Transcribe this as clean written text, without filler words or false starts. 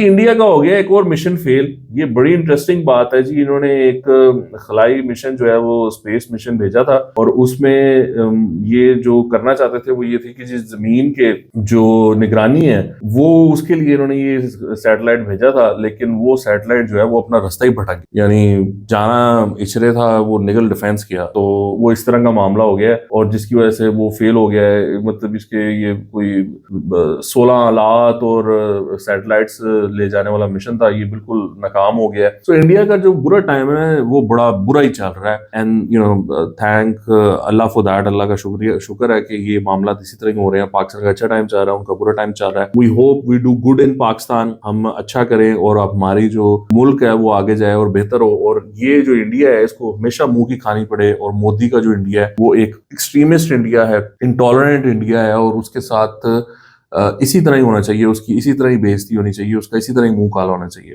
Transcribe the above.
India کا ہو گیا ایک اور مشن فیل. یہ بڑی انٹرسٹنگ بات ہے جی. انہوں نے ایک خلائی مشن جو ہے وہ اسپیس مشن بھیجا تھا, اور اس میں یہ جو کرنا چاہتے تھے وہ یہ تھی کہ جس زمین کے جو نگرانی ہے وہ اس کے لیے انہوں نے یہ سیٹلائٹ بھیجا تھا, لیکن وہ سیٹلائٹ جو ہے وہ اپنا رستہ ہی بھٹک گیا, یعنی جانا اچرے تھا وہ نگل ڈیفینس کیا, تو وہ اس طرح کا معاملہ ہو گیا ہے, اور جس کی وجہ سے وہ فیل ہو گیا ہے. مطلب اس کے یہ کوئی 16 آلات اور سیٹلائٹس لے جانے والا مشن تھا, یہ بالکل ناکام ہو گیا ہے. سو انڈیا کا جو برا ٹائم ہے وہ بڑا برا ہی چل رہا ہے, and thank Allah for that. اللہ کا شکر ہے کہ یہ معاملات اسی طرح ہو رہے ہیں. پاکستان کا اچھا ٹائم چل رہا ہے, ان کا برا ٹائم چل رہا ہے. We hope we do good in Pakistan, ہم اچھا کریں اور ہماری جو ملک ہے وہ آگے جائے اور بہتر ہو. اور یہ جو انڈیا ہے اس کو ہمیشہ منہ کی کھانی پڑے, اور مودی کا جو انڈیا ہے وہ ایک ایکسٹریمسٹ انڈیا ہے, انٹالرنٹ انڈیا ہے, اور اس کے ساتھ اسی طرح ہی ہونا چاہیے, اس کی اسی طرح ہی بے عزتی ہونی چاہیے, اس کا اسی طرح ہی منہ کالا ہونا چاہیے.